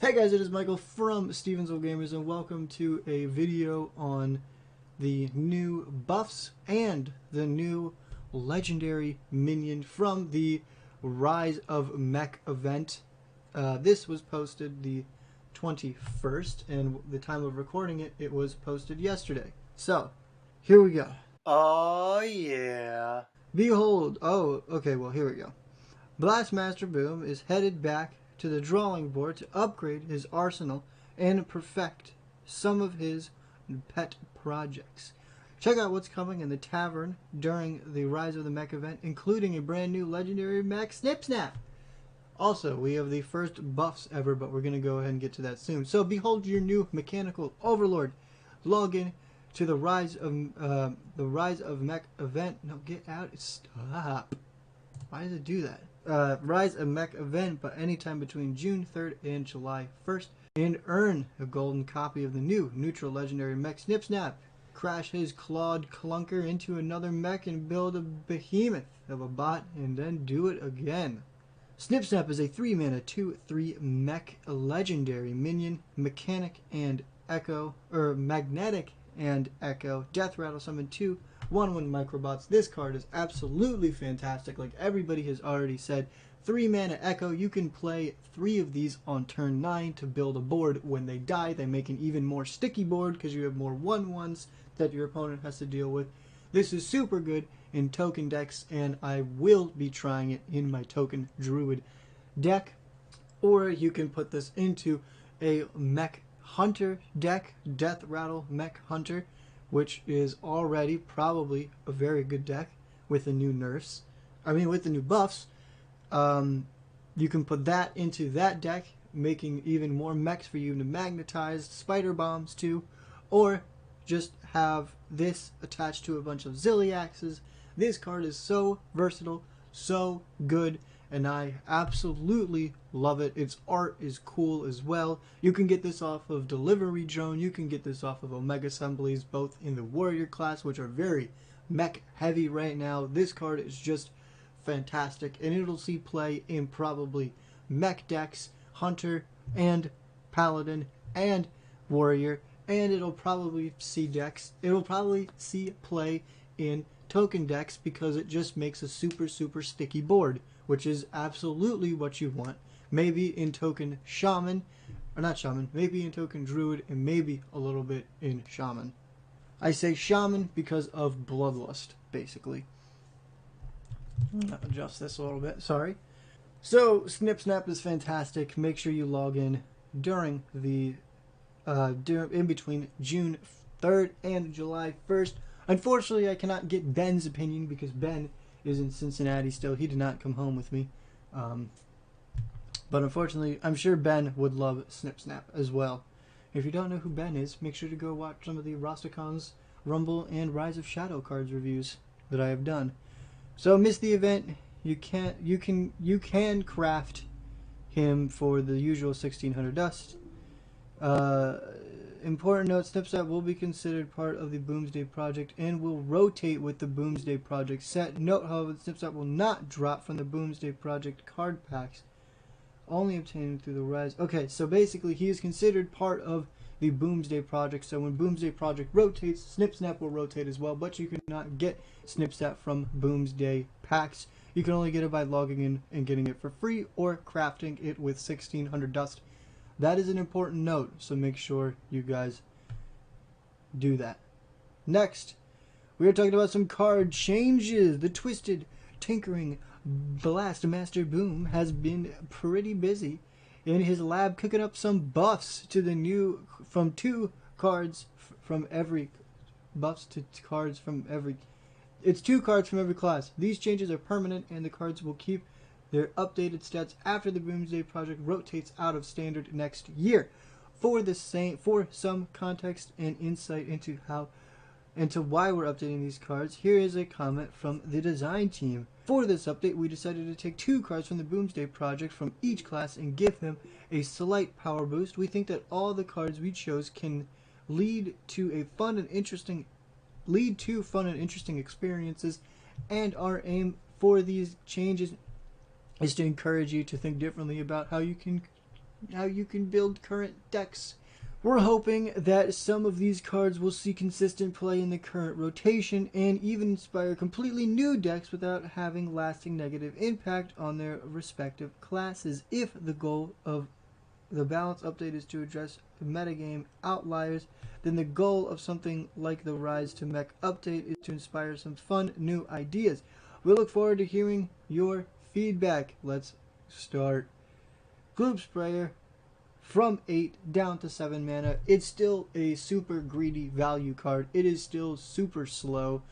Hey guys, it is Michael from StevensvilleGamers and welcome to a video on the new buffs and the new legendary minion from the Rise of Mech event. This was posted the 21st, and the time of recording it, it was posted yesterday. So, here we go. Oh yeah. Behold, well here we go. Blastmaster Boom is headed back to the drawing board to upgrade his arsenal and perfect some of his pet projects. Check out what's coming in the tavern during the Rise of the Mech event, including a brand new legendary mech Snip Snap. Also, we have the first buffs ever, but we're going to go ahead and get to that soon. So, behold your new mechanical overlord. Log in to the Rise of Mech event. No, get out. Stop. Why does it do that? Rise of Mech event, but anytime between June 3rd and July 1st, and earn a golden copy of the new neutral legendary mech Snip Snap. Crash his clawed clunker into another mech and build a behemoth of a bot, and then do it again. Snip Snap is a 3-mana 2/3 mech legendary minion, magnetic and echo, death rattle summon 2 1/1 microbots. This card is absolutely fantastic. Like everybody has already said, 3-mana echo, you can play 3 of these on turn 9 to build a board. When they die, they make an even more sticky board because you have more 1/1s that your opponent has to deal with. This is super good in token decks, and I will be trying it in my token druid deck. Or you can put this into a mech hunter deck, death rattle mech hunter, which is already probably a very good deck with the new nerfs. With the new buffs. You can put that into that deck, making even more mechs for you to magnetize, spider bombs too, or just have this attached to a bunch of Zilliaxes. This card is so versatile, so good, and I absolutely love it. Its art is cool as well. You can get this off of Delivery Drone. You can get this off of Omega Assemblies, both in the Warrior class, which are very mech heavy right now. This card is just fantastic, and it'll see play in probably mech decks, Hunter and Paladin and Warrior, and it'll probably see play in token decks because it just makes a super sticky board, which is absolutely what you want. Maybe in token shaman, or not shaman, maybe in token druid, and maybe a little bit in shaman. I say shaman because of bloodlust, basically. Adjust this a little bit, sorry. So, Snip Snap is fantastic. Make sure you log in during the in between June 3rd and July 1st. Unfortunately, I cannot get Ben's opinion because Ben is in Cincinnati still. He did not come home with me. But unfortunately, I'm sure Ben would love Snip Snap as well. If you don't know who Ben is, make sure to go watch some of the Rostacon's Rumble and Rise of Shadow cards reviews that I have done. So miss the event. You can craft him for the usual 1600 dust. Important note, Snip Snap will be considered part of the Boomsday Project and will rotate with the Boomsday Project set. Note, however, Snip Snap will not drop from the Boomsday Project card packs, only obtained through the Rise. Okay, so basically he is considered part of the Boomsday Project, so when Boomsday Project rotates, Snip Snap will rotate as well, but you cannot get Snip Snap from Boomsday packs. You can only get it by logging in and getting it for free or crafting it with 1600 dust. That is an important note, so make sure you guys do that. Next, we are talking about some card changes. The Twisted Tinkering Blastmaster Boom has been pretty busy in his lab cooking up some buffs to the new, from 2 cards from every, it's 2 cards from every class. These changes are permanent, and the cards will keep their updated stats after the Boomsday Project rotates out of standard next year. For some context and insight into why we're updating these cards, here is a comment from the design team. For this update, we decided to take 2 cards from the Boomsday Project from each class and give them a slight power boost. We think that all the cards we chose can lead to fun and interesting experiences, and our aim for these changes is to encourage you to think differently about how you can how you can build current decks. We're hoping that some of these cards will see consistent play in the current rotation and even inspire completely new decks without having lasting negative impact on their respective classes. If the goal of the balance update is to address metagame outliers, then the goal of something like the Rise to Mech update is to inspire some fun new ideas. We look forward to hearing your feedback. Let's start. Gloop Sprayer, from 8 down to 7 mana. It's still a super greedy value card. It is still super slow,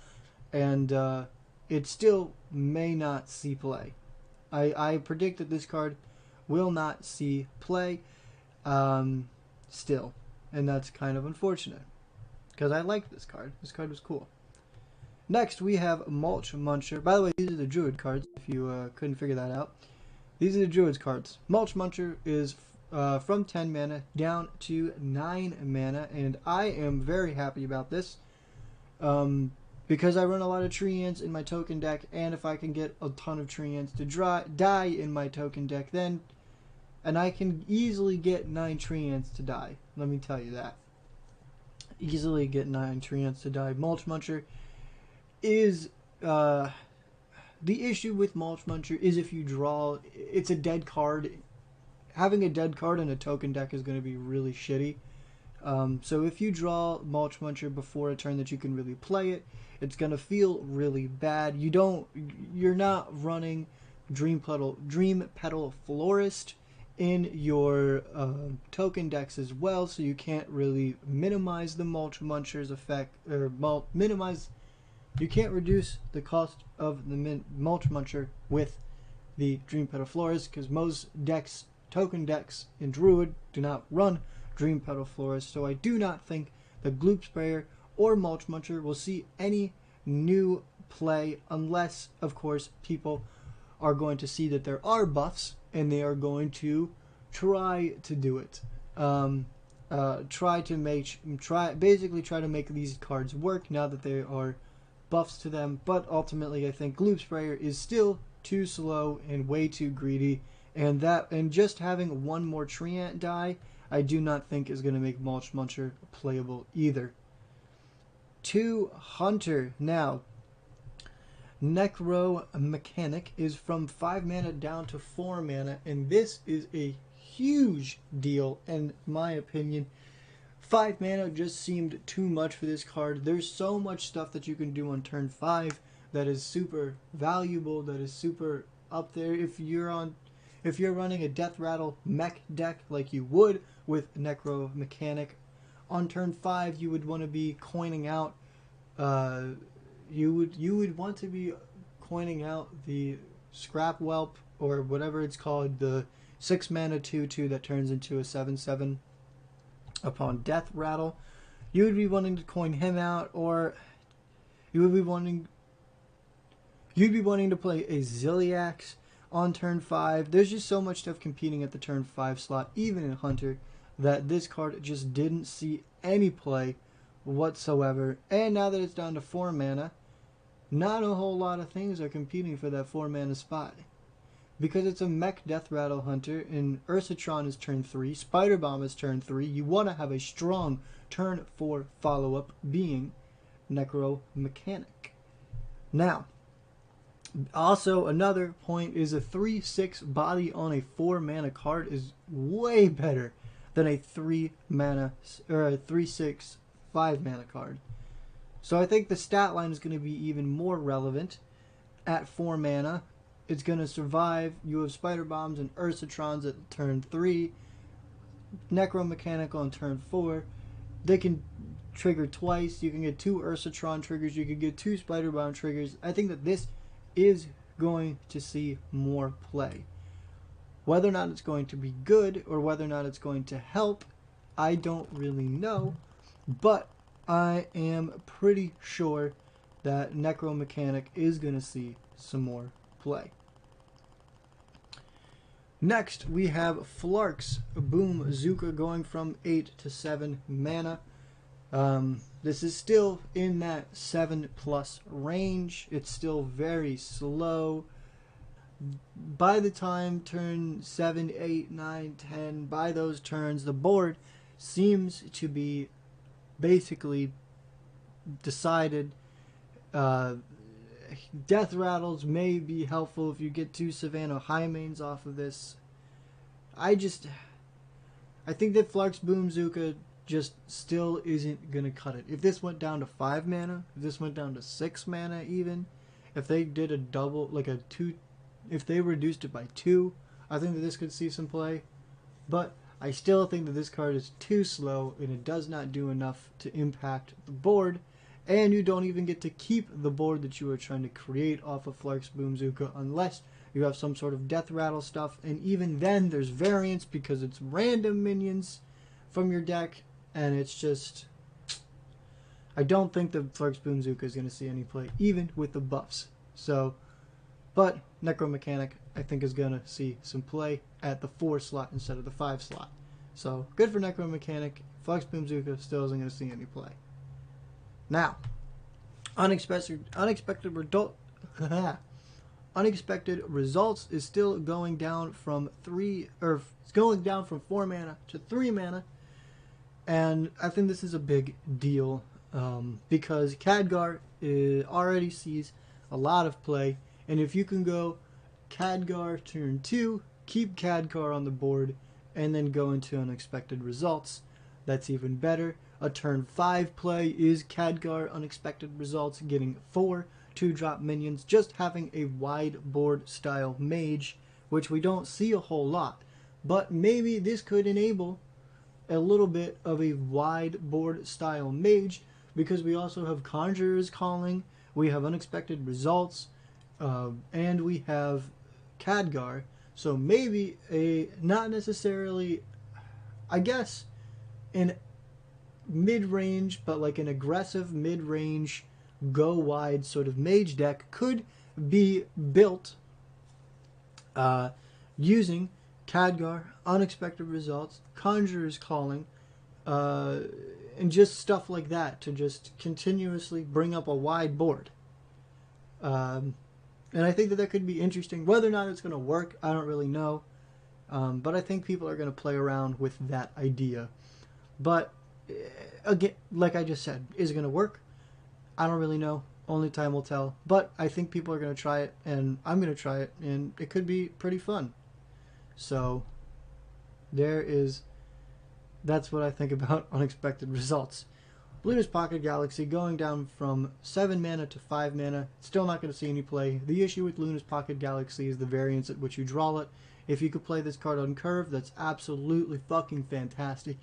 and it still may not see play. I predict that this card will not see play still, and that's kind of unfortunate because I like this card. This card was cool. Next, we have Mulch Muncher. By the way, these are the Druid cards, if you couldn't figure that out. These are the Druid's cards. Mulch Muncher is from 10 mana down to 9 mana, and I am very happy about this because I run a lot of Tree Ants in my token deck, and if I can get a ton of Tree Ants to die in my token deck, then, and I can easily get 9 Tree Ants to die, let me tell you that. Easily get 9 Tree Ants to die. Mulch Muncher is the issue with Mulch Muncher is if you draw, it's a dead card. Having a dead card in a token deck is going to be really shitty. So if you draw Mulch Muncher before a turn that you can really play it, it's going to feel really bad. You're not running Dream Petal Florist in your token decks as well, so you can't really minimize the Mulch Muncher's effect, or you can't reduce the cost of the Mulch Muncher with the Dream Petal Florist, because most decks, token decks in Druid, do not run Dream Petal Florist, so I do not think the Gloop Sprayer or Mulch Muncher will see any new play unless, of course, people are going to see that there are buffs and they are going to try to do it. Try to make these cards work now that there are buffs to them, but ultimately I think Gloop Sprayer is still too slow and way too greedy, and just having one more Tree Ant die I do not think is going to make Mulch Muncher playable either. To Hunter now. Necro Mechanic is from 5 mana down to 4 mana, and this is a huge deal in my opinion. 5 mana just seemed too much for this card. There's so much stuff that you can do on turn 5 that is super valuable, that is super up there. If you're running a Death Rattle mech deck like you would with Necro Mechanic, on turn 5 you would want to be coining out you would want to be coining out the Scrap Whelp, or whatever it's called, the 6 mana 2/2 that turns into a 7/7 upon Death Rattle. You would be wanting to coin him out, or you would be wanting to play a Ziliax on turn 5. There's just so much stuff competing at the turn 5 slot, even in Hunter, that this card just didn't see any play whatsoever. And now that it's down to 4 mana, not a whole lot of things are competing for that 4 mana spot. Because it's a mech Death Rattle Hunter, and Ursatron is turn 3, Spider Bomb is turn 3, you want to have a strong turn 4 follow-up being Necro Mechanic. Now, also another point is a 3/6 body on a 4 mana card is way better than a 3 mana or a 3/6 5 mana card. So I think the stat line is going to be even more relevant at 4 mana. It's going to survive. You have Spider Bombs and Ursatrons at turn 3. Necro Mechanical on turn 4. They can trigger twice. You can get 2 Ursatron triggers. You can get 2 Spider Bomb triggers. I think that this is going to see more play. Whether or not it's going to be good or whether or not it's going to help, I don't really know. But I am pretty sure that Necro Mechanic is going to see some more play. Next, we have Flark's Boom Zuka going from 8 to 7 mana. This is still in that 7+ range. It's still very slow. by the time turn 7, 8, 9, 10, by those turns, the board seems to be basically decided. Death rattles may be helpful if you get 2 Savannah high mains off of this. I think that Flux Boomzooka just still isn't going to cut it. If this went down to 5 mana, if this went down to 6 mana even, if they did a double, like a 2, if they reduced it by 2, I think that this could see some play. But I still think that this card is too slow and it does not do enough to impact the board. And you don't even get to keep the board that you are trying to create off of Flux Boomzooka unless you have some sort of death rattle stuff. And even then there's variance because it's random minions from your deck. And it's just, I don't think the Flux Boomzooka is going to see any play even with the buffs. So, but Necromechanic I think is going to see some play at the 4 slot instead of the 5 slot. So good for Necromechanic. Flux Boomzooka still isn't going to see any play. Now, unexpected results is still going down from 4 mana to 3 mana, and I think this is a big deal because Khadgar already sees a lot of play, and if you can go Khadgar turn 2, keep Khadgar on the board, and then go into unexpected results, that's even better. A turn 5 play is Khadgar Unexpected Results, getting 4 2-drop minions, just having a wide board style mage, which we don't see a whole lot. But maybe this could enable a little bit of a wide board style mage, because we also have Conjurer's Calling, we have Unexpected Results, and we have Khadgar. So maybe not necessarily, I guess, an mid-range, but like an aggressive mid-range go wide sort of mage deck could be built using Khadgar, Unexpected Results, Conjurer's Calling, and just stuff like that to just continuously bring up a wide board. And I think that could be interesting. Whether or not it's going to work, I don't really know. But I think people are going to play around with that idea. But again, like I just said, is it going to work? I don't really know. Only time will tell. But I think people are going to try it, and I'm going to try it, and it could be pretty fun. So that's what I think about Unexpected Results. Luna's Pocket Galaxy going down from 7 mana to 5 mana. Still not going to see any play. The issue with Luna's Pocket Galaxy is the variance at which you draw it. If you could play this card on curve, that's absolutely fucking fantastic.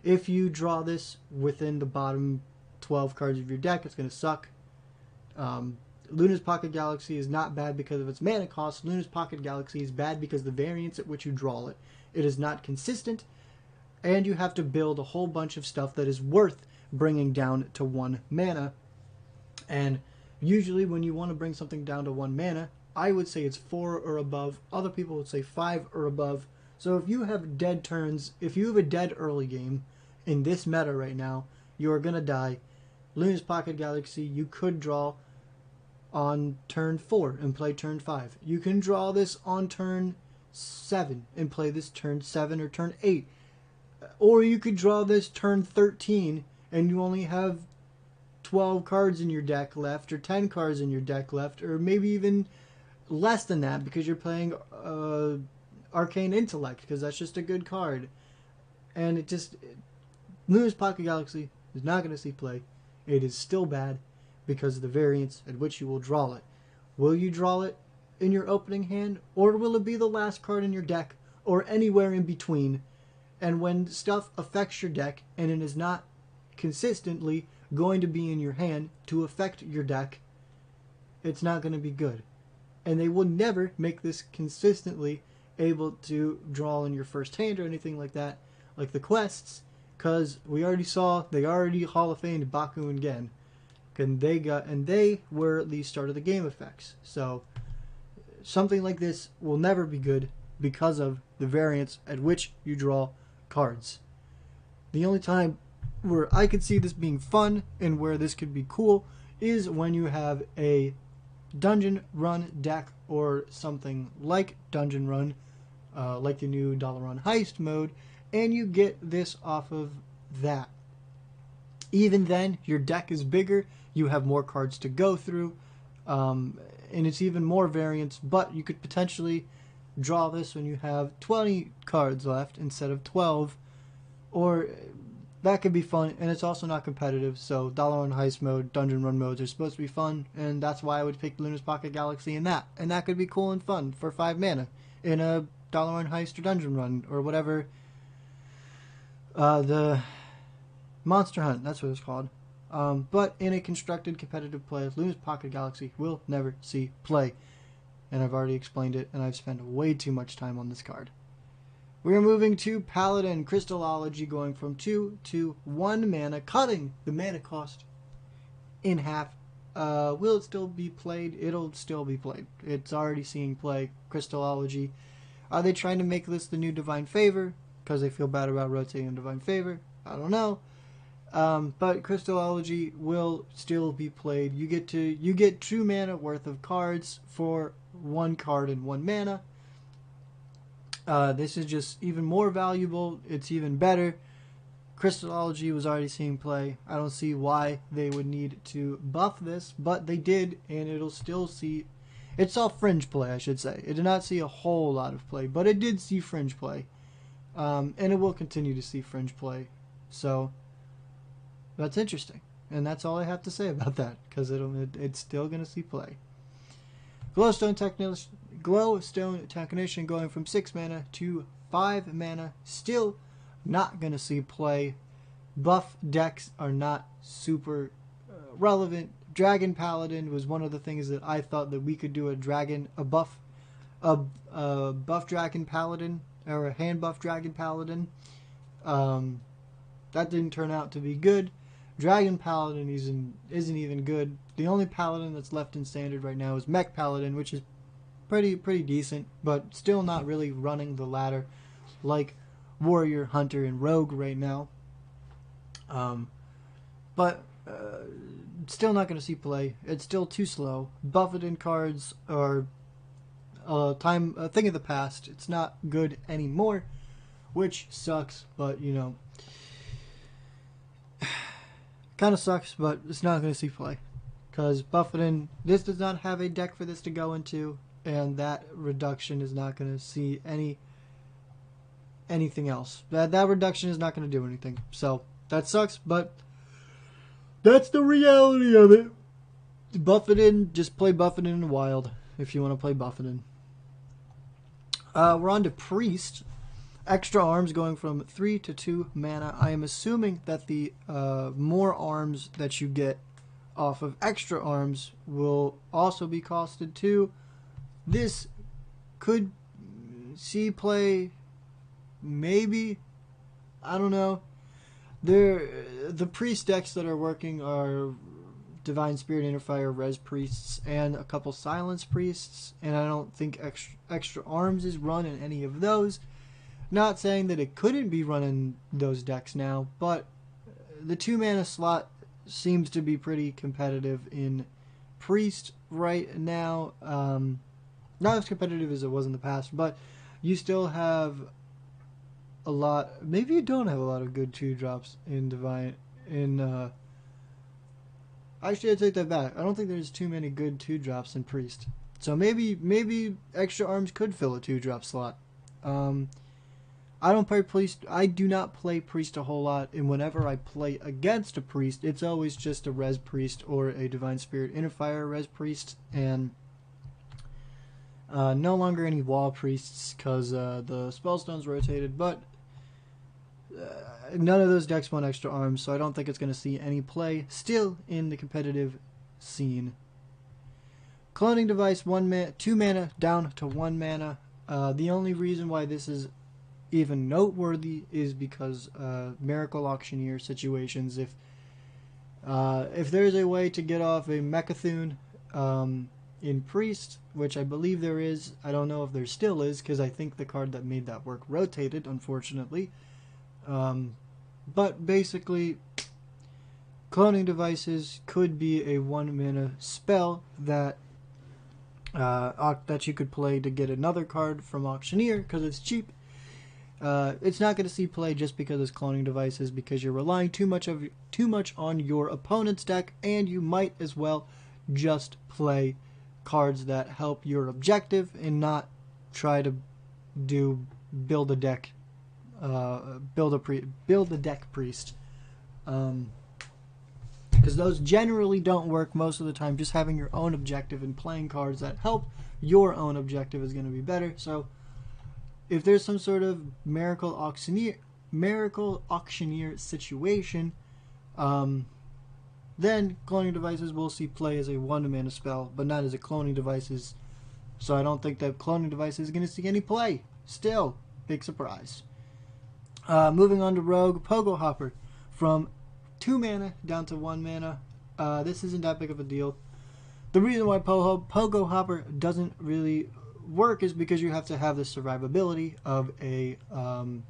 If you draw this within the bottom 12 cards of your deck, it's going to suck. Luna's Pocket Galaxy is not bad because of its mana cost. Luna's Pocket Galaxy is bad because the variance at which you draw it. It is not consistent, and you have to build a whole bunch of stuff that is worth bringing down to 1 mana. And usually when you want to bring something down to 1 mana, I would say it's 4 or above. Other people would say 5 or above. So if you have dead turns, if you have a dead early game in this meta right now, you are going to die. Luna's Pocket Galaxy, you could draw on turn 4 and play turn 5. You can draw this on turn 7 and play this turn 7 or turn 8. Or you could draw this turn 13 and you only have 12 cards in your deck left, or 10 cards in your deck left, or maybe even less than that because you're playing Arcane Intellect, because that's just a good card. And Luna's Pocket Galaxy is not going to see play. It is still bad because of the variance at which you will draw it. Will you draw it in your opening hand, or will it be the last card in your deck, or anywhere in between? And when stuff affects your deck and it is not consistently going to be in your hand to affect your deck, it's not going to be good. And they will never make this consistently able to draw in your first hand or anything like that, like the quests, because we already saw they already Hall of Famed Baku and Gen, and they were the start of the game effects. So something like this will never be good because of the variance at which you draw cards. The only time where I could see this being fun and where this could be cool is when you have a dungeon run deck or something like Dungeon Run, like the new Dollar Run Heist mode, and you get this off of that. Even then, your deck is bigger, you have more cards to go through, and it's even more variants, but you could potentially draw this when you have 20 cards left instead of 12, or that could be fun, and it's also not competitive, so Dollar Run Heist mode, Dungeon Run modes are supposed to be fun, and that's why I would pick Luna's Pocket Galaxy and that could be cool and fun for 5 mana in a Dollar Run Heist or Dungeon Run, or whatever, the Monster Hunt, that's what it's called. But in a constructed competitive play, Luna's Pocket Galaxy will never see play, and I've already explained it, and I've spent way too much time on this card. We are moving to Paladin Crystallology, going from 2 to 1 mana, cutting the mana cost in half. Will it still be played? It'll still be played. It's already seeing play. Crystallology. Are they trying to make this the new Divine Favor because they feel bad about rotating Divine Favor? I don't know. But Crystallology will still be played. You get 2 mana worth of cards for 1 card and 1 mana. This is just even more valuable. It's even better. Crystallology was already seeing play. I don't see why they would need to buff this, but they did, and it'll still see... It saw fringe play, I should say. It did not see a whole lot of play, but it did see fringe play. And it will continue to see fringe play. So, that's interesting. And that's all I have to say about that, because it's still going to see play. Glowstone Technician going from 6 mana to 5 mana. Still not going to see play. Buff decks are not super relevant. Dragon Paladin was one of the things that I thought that we could do a buff Dragon Paladin, or a hand buff Dragon Paladin. That didn't turn out to be good. Dragon Paladin isn't even good. The only Paladin that's left in Standard right now is Mech Paladin, which is pretty decent, but still not really running the ladder like Warrior, Hunter, and Rogue right now. But still not going to see play. It's still too slow. Buffeted cards are a thing of the past. It's not good anymore, which sucks, but you know, kind of sucks, but it's not going to see play. Because Buffeted, this does not have a deck for this to go into, and that reduction is not going to see anything else. That reduction is not going to do anything. So, that sucks, but that's the reality of it. Buffeted, just play Buffeted in the wild if you want to play Buffeted. We're on to Priest. Extra arms going from 3 to 2 mana. I am assuming that the more arms that you get off of extra arms will also be costed too. This could see play, maybe. I don't know. The priest decks that are working are Divine Spirit Interfire, Res Priests, and a couple Silence Priests, and I don't think extra arms is run in any of those. Not saying that it couldn't be run in those decks now, but the 2 mana slot seems to be pretty competitive in Priest right now. Not as competitive as it was in the past, but you still have a lot. Maybe you don't have a lot of good 2-drops in Divine. Actually, I take that back. I don't think there's too many good 2-drops in Priest. So maybe extra arms could fill a 2-drop slot. I don't play Priest. I do not play Priest a whole lot, and whenever I play against a Priest, it's always just a Res Priest or a Divine Spirit Interfire Res Priest, and no longer any Wall Priests because the Spellstone's rotated, but none of those decks want extra arms, so I don't think it's going to see any play still in the competitive scene. Cloning Device, 2 mana down to 1 mana. The only reason why this is even noteworthy is because Miracle Auctioneer situations. If there's a way to get off a Mechathune in Priest, which I believe there is, I don't know if there still is, because I think the card that made that work rotated, unfortunately. But basically, Cloning Devices could be a 1 mana spell that that you could play to get another card from Auctioneer because it's cheap. It's not going to see play just because it's cloning devices, because you're relying too much on your opponent's deck, and you might as well just play cards that help your objective and not try to build a deck priest, because those generally don't work most of the time. Just having your own objective and playing cards that help your own objective is going to be better. So if there's some sort of miracle auctioneer situation, then cloning devices will see play as a 1-mana spell, but not as a cloning devices. So I don't think that cloning devices is going to see any play. Still, big surprise. Moving on to Rogue, Pogo Hopper. From 2 mana down to 1 mana. This isn't that big of a deal. The reason why Pogo Hopper doesn't really work is because you have to have the survivability of a... you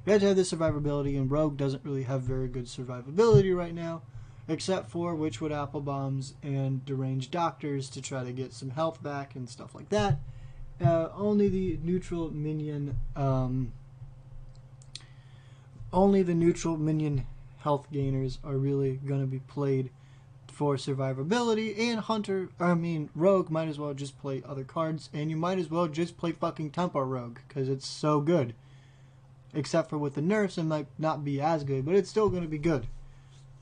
have to have the survivability, and Rogue doesn't really have very good survivability right now, except for Witchwood Apple Bombs and Deranged Doctors to try to get some health back and stuff like that. Only the neutral minion health gainers are really going to be played for survivability, and Rogue might as well just play other cards, and you might as well just play fucking Tempo Rogue, because it's so good. Except for with the nerfs, it might not be as good, but it's still going to be good.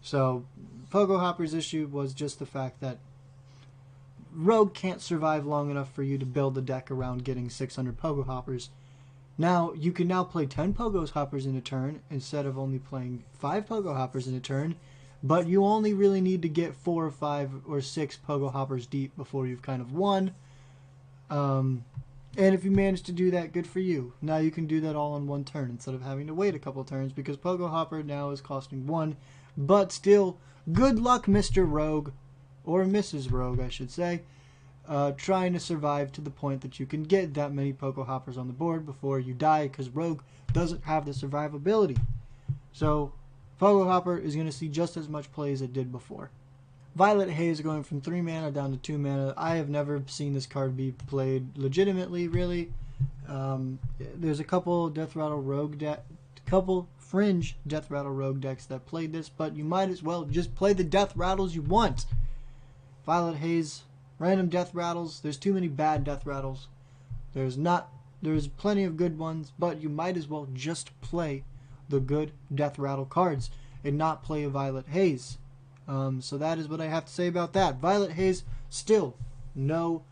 So, Pogo Hopper's issue was just the fact that Rogue can't survive long enough for you to build a deck around getting 600 Pogo Hoppers. Now, you can now play 10 Pogo Hoppers in a turn instead of only playing 5 Pogo Hoppers in a turn, but you only really need to get 4 or 5 or 6 Pogo Hoppers deep before you've kind of won. And if you manage to do that, good for you. Now you can do that all in one turn instead of having to wait a couple turns, because Pogo Hopper now is costing 1. But still, good luck, Mr. Rogue, or Mrs. Rogue, I should say, trying to survive to the point that you can get that many Pogo Hoppers on the board before you die, because Rogue doesn't have the survivability. So, Pogo Hopper is going to see just as much play as it did before. Violet Haze going from 3 mana down to 2 mana. I have never seen this card be played legitimately, really. There's a couple fringe Death Rattle Rogue decks that played this, but you might as well just play the Death Rattles you want. Violet Haze, random Death Rattles. There's too many bad Death Rattles. There's plenty of good ones, but you might as well just play the good Death Rattle cards and not play a Violet Haze. So that is what I have to say about that. Violet Haze, still, no,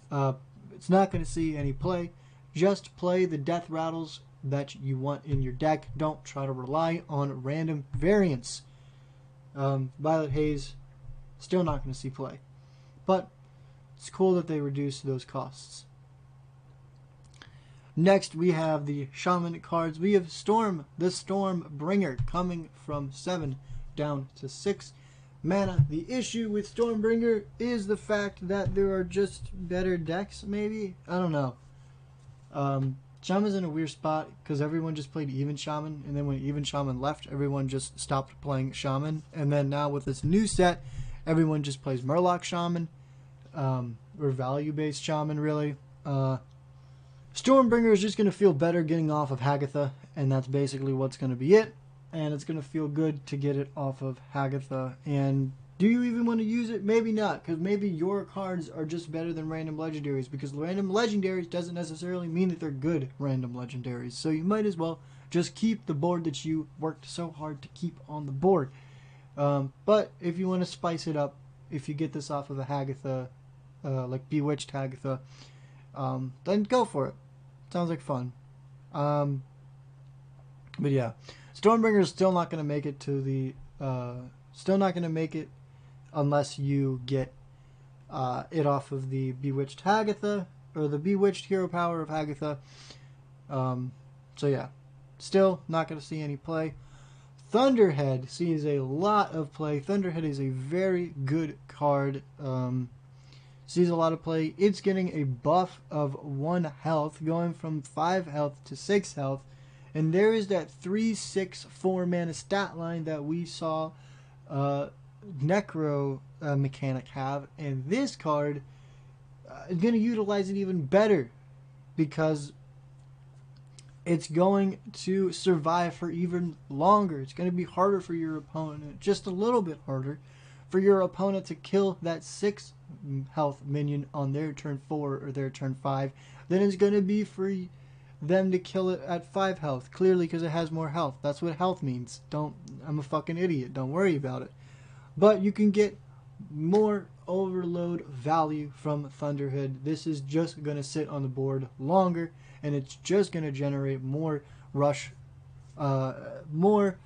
it's not going to see any play. Just play the Death Rattles that you want in your deck. Don't try to rely on random variants. Violet Haze, still not going to see play. But it's cool that they reduced those costs. Next, we have the Shaman cards. We have the Stormbringer, coming from 7 down to 6 mana. The issue with Stormbringer is the fact that there are just better decks, maybe? I don't know. Shaman's in a weird spot because everyone just played Even Shaman, and then when Even Shaman left, everyone just stopped playing Shaman. And then now with this new set, everyone just plays Murloc Shaman, or value-based Shaman, really. Stormbringer is just going to feel better getting off of Hagatha, and that's basically what's going to be it. And it's going to feel good to get it off of Hagatha. And do you even want to use it? Maybe not, because maybe your cards are just better than random legendaries, because random legendaries doesn't necessarily mean that they're good random legendaries. So you might as well just keep the board that you worked so hard to keep on the board. But if you want to spice it up, if you get this off of a Hagatha, like Bewitched Hagatha, then go for it. Sounds like fun. But yeah, Stormbringer is still not going to make it to the... still not going to make it unless you get it off of the Bewitched Hagatha, or the Bewitched Hero Power of Hagatha. So yeah, still not going to see any play. Thunderhead sees a lot of play. Thunderhead is a very good card. Sees a lot of play. It's getting a buff of 1 health, going from 5 health to 6 health. And there is that 3/6 4-mana stat line that we saw Necro mechanic have. And this card going to utilize it even better because it's going to survive for even longer. It's going to be harder for your opponent, just a little bit harder, for your opponent to kill that 6 health minion on their turn 4 or their turn 5 than it's going to be for them to kill it at 5 health. Clearly, because it has more health. That's what health means. I'm a fucking idiot. Don't worry about it. But you can get more overload value from Thunderhead. This is just going to sit on the board longer, and it's just going to generate more rush, more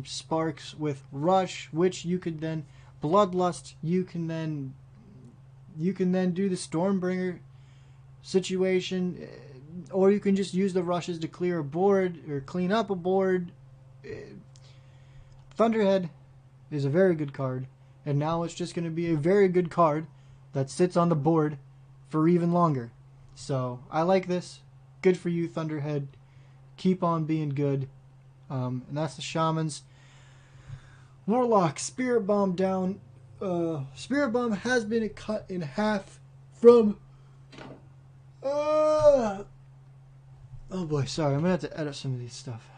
sparks with rush, which you could then bloodlust. You can then do the Stormbringer situation, or you can just use the rushes to clear a board or clean up a board. Thunderhead is a very good card, and now it's just going to be a very good card that sits on the board for even longer. So I like this. Good for you, Thunderhead. Keep on being good. And that's the Shamans. Warlock, Spirit Bomb down. Spirit Bomb has been cut in half from... oh boy, sorry. I'm going to have to edit some of these stuff.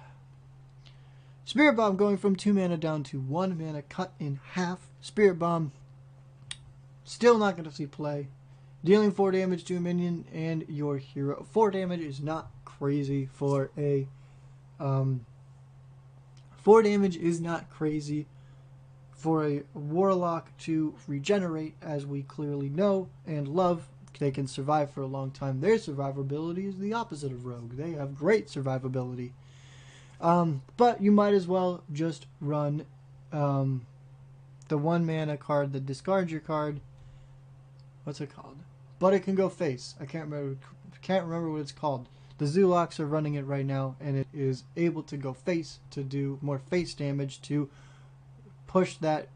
Spirit Bomb going from 2 mana down to 1 mana, cut in half. Spirit Bomb, still not going to see play. Dealing 4 damage to a minion and your hero. 4 damage is not crazy for a... 4 damage is not crazy for a Warlock to regenerate, as we clearly know and love. They can survive for a long time. Their survivability is the opposite of Rogue. They have great survivability. But you might as well just run the 1 mana card that discards your card. What's it called? But it can go face. I can't remember what it's called. The Zulocks are running it right now, and it is able to go face to do more face damage to push that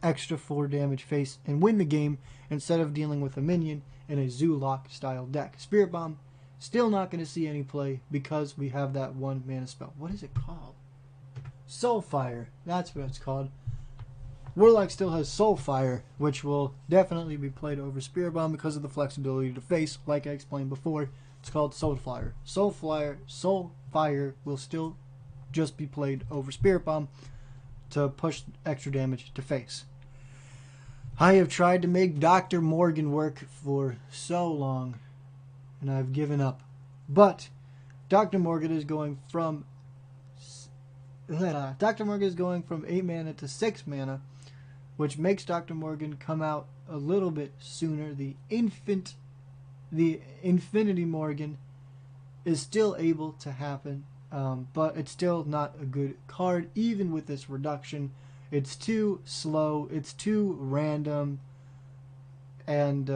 extra 4 damage face and win the game instead of dealing with a minion in a Zulock style deck. Spirit Bomb, still not going to see any play because we have that 1 mana spell. What is it called? Soulfire. That's what it's called. Warlock still has Soulfire, which will definitely be played over Spirit Bomb because of the flexibility to face, like I explained before. It's called Soulfire. Soulfire will still just be played over Spirit Bomb to push extra damage to face. I have tried to make Dr. Morgan work for so long, and I've given up. But Dr. Morgan is going from 8 mana to 6 mana, which makes Dr. Morgan come out a little bit sooner. The Infinity Morgan is still able to happen, but it's still not a good card, even with this reduction. It's too slow, it's too random, and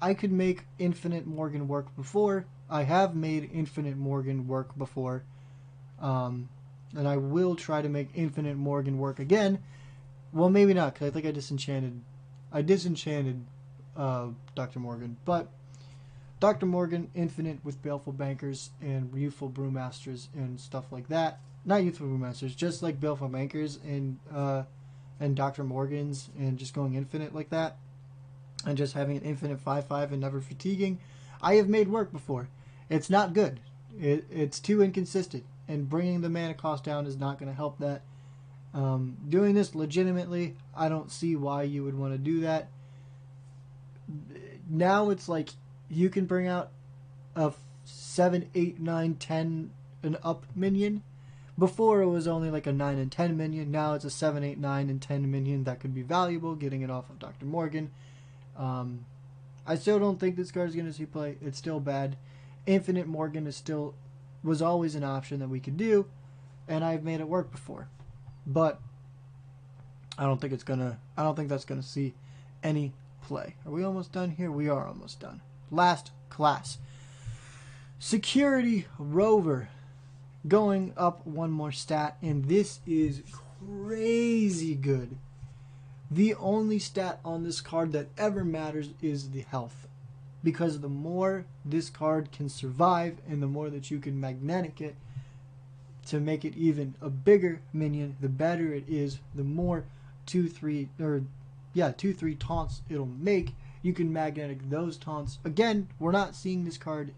I could make Infinite Morgan work before. I have made Infinite Morgan work before, and I will try to make Infinite Morgan work again. Well, maybe not, because I think I disenchanted Dr. Morgan, but Dr. Morgan Infinite with Baleful Bankers and Youthful Brewmasters and stuff like that. Not Youthful Brewmasters, just like Baleful Bankers and Dr. Morgans, and just going infinite like that, and just having an infinite 5/5 and never fatiguing. I have made work before. It's not good. It's too inconsistent, and bringing the mana cost down is not going to help that. Doing this legitimately, I don't see why you would want to do that. Now it's like you can bring out a 7, 8, 9, 10 and up minion. Before it was only like a 9 and 10 minion. Now it's a 7, 8, 9 and 10 minion that could be valuable, getting it off of Dr. Morgan. I still don't think this card is going to see play. It's still bad. Infinite Morgan was always an option that we could do, and I've made it work before. But I don't think that's gonna see any play. Are we almost done here? We are almost done. Last class. Security Rover. Going up 1 more stat, and this is crazy good. The only stat on this card that ever matters is the health. Because the more this card can survive, and the more that you can magnetic it to make it even a bigger minion, the better it is. The more 2/3 taunts it'll make. you can magnetic those taunts. Again, we're not seeing this card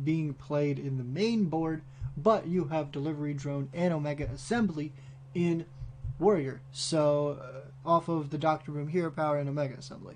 being played in the main board, but you have Delivery Drone and Omega Assembly in Warrior. So off of the Dr. Boom Hero Power and Omega Assembly.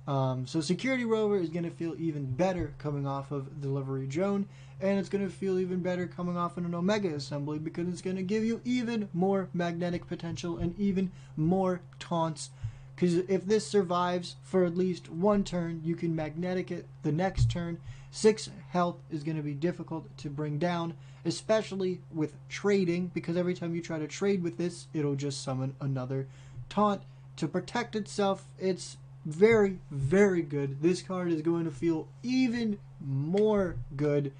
So Security Rover is going to feel even better coming off of Delivery Drone, and it's going to feel even better coming off of an Omega Assembly because it's going to give you even more magnetic potential and even more taunts. Because if this survives for at least one turn, you can magnetic it the next turn. 6 health is going to be difficult to bring down, especially with trading, because every time you try to trade with this, it'll just summon another taunt to protect itself. It's very, very good. This card is going to feel even more good,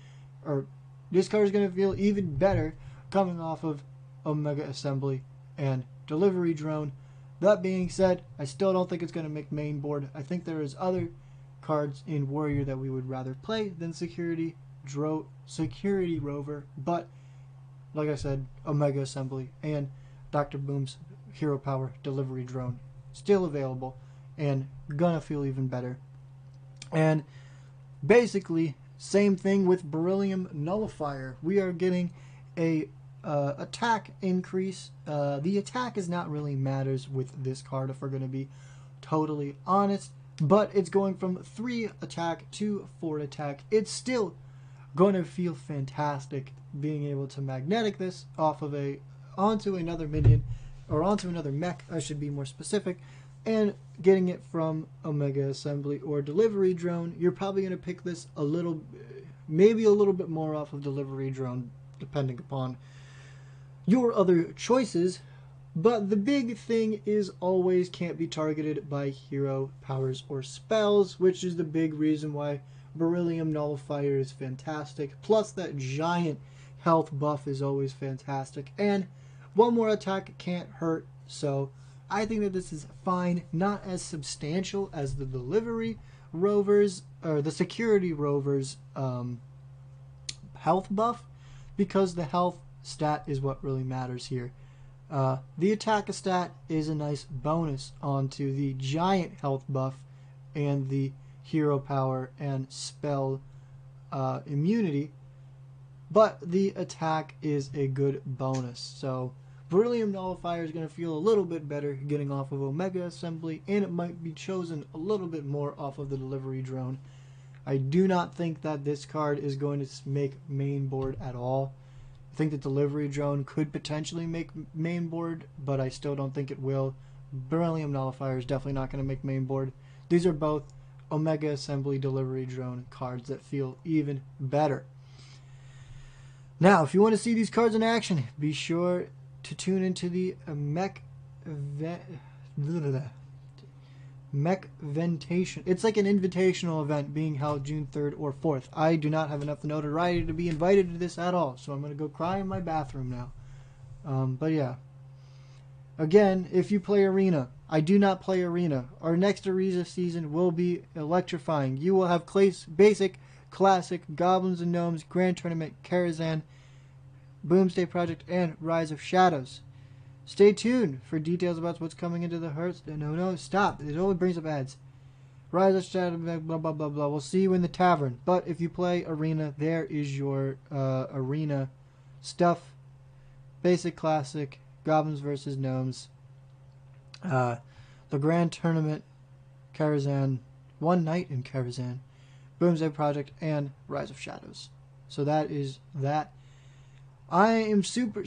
or this card is going to feel even better coming off of Omega Assembly and Delivery Drone. That being said, I still don't think it's going to make main board. I think there is other cards in Warrior that we would rather play than Security Rover, but like I said, Omega Assembly and Dr. Boom's Hero Power Delivery Drone still available and gonna feel even better. And basically, same thing with Beryllium Nullifier. We are getting a attack increase. The attack is not really matters with this card, if we're going to be totally honest, but it's going from 3 attack to 4 attack. It's still going to feel fantastic being able to magnetic this off of onto another minion, or onto another mech, I should be more specific, and getting it from Omega Assembly or Delivery Drone. You're probably going to pick this maybe a little bit more off of Delivery Drone, depending upon your other choices, but the big thing is always can't be targeted by hero powers or spells, which is the big reason why Beryllium Nullifier is fantastic. Plus that giant health buff is always fantastic, and one more attack can't hurt. So I think that this is fine, not as substantial as the Delivery Rovers or the Security Rovers health buff, because the health stat is what really matters here. The attack stat is a nice bonus onto the giant health buff and the hero power and spell immunity, but the attack is a good bonus. So Beryllium Nullifier is going to feel a little bit better getting off of Omega Assembly, and it might be chosen a little bit more off of the Delivery Drone. I do not think that this card is going to make main board at all. I think the Delivery Drone could potentially make main board, but I still don't think it will. Beryllium Nullifier is definitely not going to make main board. These are both Omega Assembly Delivery Drone cards that feel even better. Now, if you want to see these cards in action, be sure to tune into the Mechventation. It's like an invitational event being held June 3rd or 4th. I do not have enough notoriety to be invited to this at all, so I'm going to go cry in my bathroom now. But yeah. Again, if you play Arena, I do not play Arena. Our next Arena season will be electrifying. You will have Basic, Classic, Goblins and Gnomes, Grand Tournament, Karazhan, Boomsday Project, and Rise of Shadows. Stay tuned for details about what's coming into the Hearthstone. No, stop. It only brings up ads. Rise of Shadows, blah, blah, blah, blah. We'll see you in the tavern. But if you play Arena, there is your Arena stuff. Basic, Classic, Goblins versus Gnomes, the Grand Tournament, Karazhan, One Night in Karazhan, Boomsday Project, and Rise of Shadows. So that is that. I am super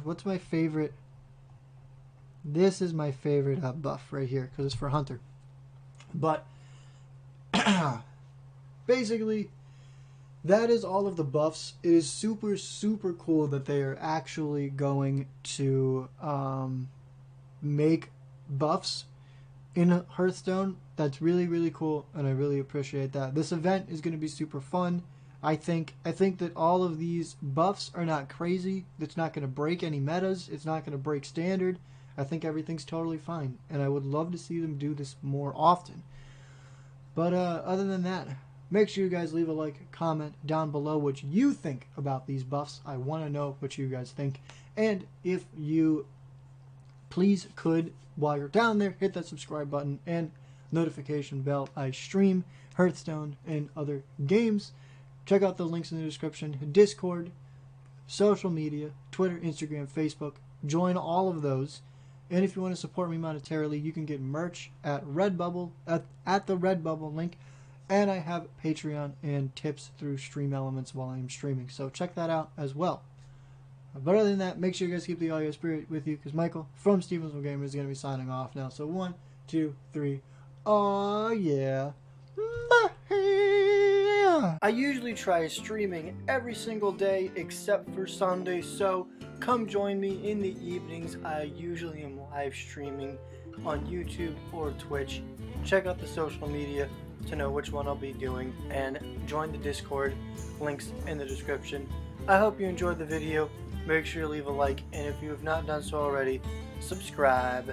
what's my favorite? This is my favorite buff right here because it's for Hunter. But basically, that is all of the buffs. It is super cool that they are actually going to make buffs in Hearthstone. That's really cool, and I really appreciate that. This event is going to be super fun. I think that all of these buffs are not crazy. It's not going to break any metas. It's not going to break standard. I think everything's totally fine, and I would love to see them do this more often. But other than that, make sure you guys leave a like, comment down below what you think about these buffs. I want to know what you guys think. And if you please could, while you're down there, hit that subscribe button and notification bell. I stream Hearthstone and other games. Check out the links in the description. Discord, social media, Twitter, Instagram, Facebook. Join all of those. And if you want to support me monetarily, you can get merch at Redbubble, at the Redbubble link. And I have Patreon and tips through Stream Elements while I'm streaming. So check that out as well. But other than that, make sure you guys keep the audio spirit with you, because Michael from StevensvilleGamers is going to be signing off now. So 1, 2, 3. Oh yeah. I usually try streaming every single day except for Sunday, so come join me in the evenings. I usually am live streaming on YouTube or Twitch. Check out the social media to know which one I'll be doing, and join the Discord, links in the description. I hope you enjoyed the video. Make sure you leave a like, and if you have not done so already, subscribe.